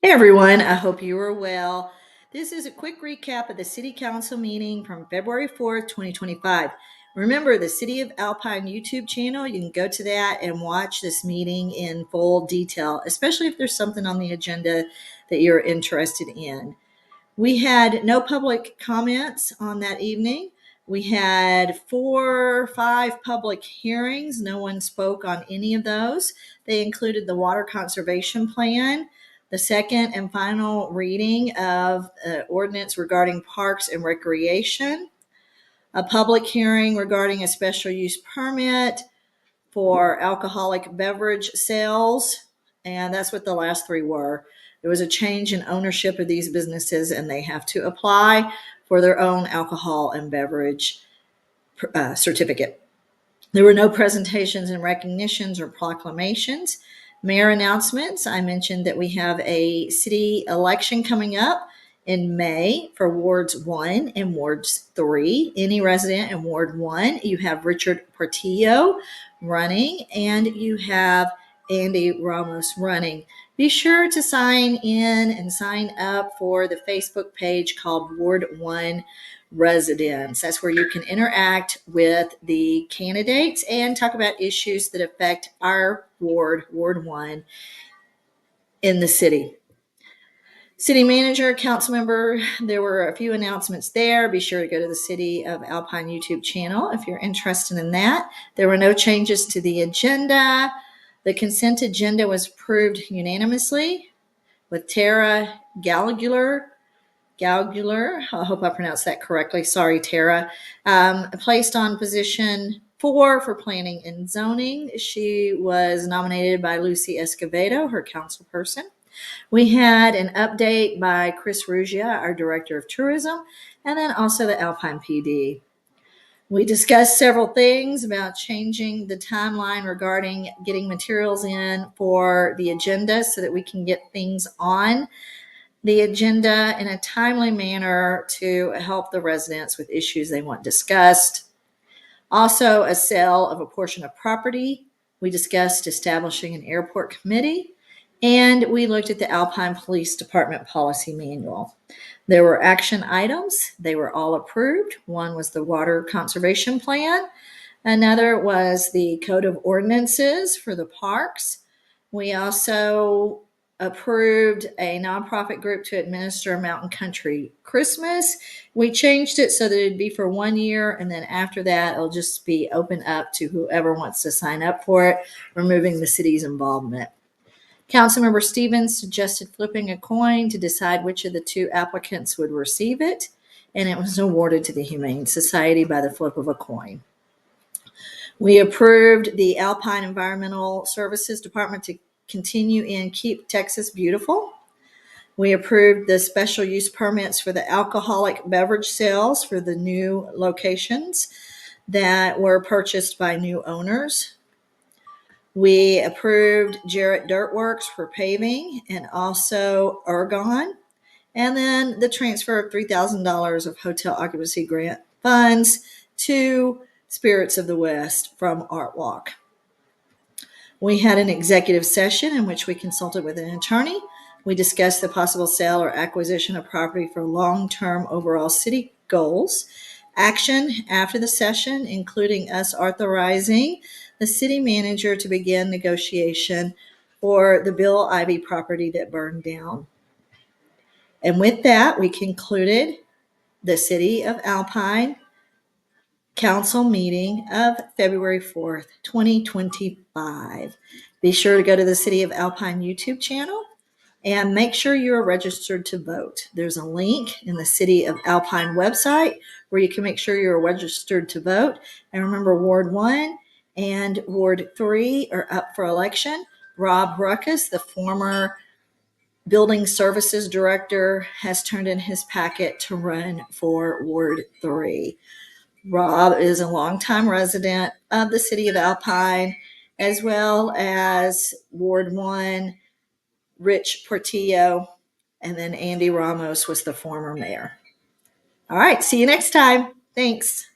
Hey everyone, I hope you are well. This is a quick recap of the City Council meeting from February 4th, 2025. Remember the City of Alpine YouTube channel, you can go to that and watch this meeting in full detail, especially if there's something on the agenda that you're interested in. We had no public comments on that evening. We had 5 public hearings. No one spoke on any of those. They included the water conservation plan, the second and final reading of ordinance regarding parks and recreation, a public hearing regarding a special use permit for alcoholic beverage sales. And that's what the last 3 were. There was a change in ownership of these businesses, and they have to apply for their own alcohol and beverage certificate. There were no presentations and recognitions or proclamations. Mayor announcements. I mentioned that we have a city election coming up in May for Wards 1 and Wards 3. Any resident in Ward 1, you have Richard Portillo running, and you have Andy Ramos running. Be sure to sign in and sign up for the Facebook page called Ward 1 Residents. That's where you can interact with the candidates and talk about issues that affect our ward, Ward 1, in the city. City manager, council member, there were a few announcements there. Be sure to go to the City of Alpine YouTube channel if you're interested in that. There were no changes to the agenda. The consent agenda was approved unanimously with Tara Gallagher, I hope I pronounced that correctly. Sorry, Tara. Placed on position 4 for planning and zoning. She was nominated by Lucy Escovedo, her council person. We had an update by Chris Ruggia, our director of tourism, and then also the Alpine PD. We discussed several things about changing the timeline regarding getting materials in for the agenda so that we can get things on the agenda in a timely manner to help the residents with issues they want discussed. Also, a sale of a portion of property. We discussed establishing an airport committee, and we looked at the Alpine Police Department policy manual. There were action items. They were all approved. One was the water conservation plan. Another was the code of ordinances for the parks. We also approved a nonprofit group to administer Mountain Country Christmas. We changed it so that it'd be for 1 year, and then after that, it'll just be open up to whoever wants to sign up for it, removing the city's involvement. Councilmember Stevens suggested flipping a coin to decide which of the 2 applicants would receive it, and it was awarded to the Humane Society by the flip of a coin. We approved the Alpine Environmental Services Department to continue in Keep Texas Beautiful. We approved the special use permits for the alcoholic beverage sales for the new locations that were purchased by new owners. We approved Jarrett Dirtworks for paving and also Ergon. And then the transfer of $3,000 of hotel occupancy grant funds to Spirits of the West from Art Walk. We had an executive session in which we consulted with an attorney. We discussed the possible sale or acquisition of property for long-term overall city goals. Action after the session, including us authorizing the city manager to begin negotiation for the Bill Ivy property that burned down. And with that, we concluded the City of Alpine Council meeting of February 4th, 2025. Be sure to go to the City of Alpine YouTube channel and make sure you're registered to vote. There's a link in the City of Alpine website where you can make sure you're registered to vote. And remember, Ward 1 and Ward 3 are up for election. Rob Ruckus, the former Building Services Director, has turned in his packet to run for Ward 3. Rob is a longtime resident of the City of Alpine, as well as Ward 1, Rich Portillo, and then Andy Ramos was the former mayor. All right, see you next time. Thanks.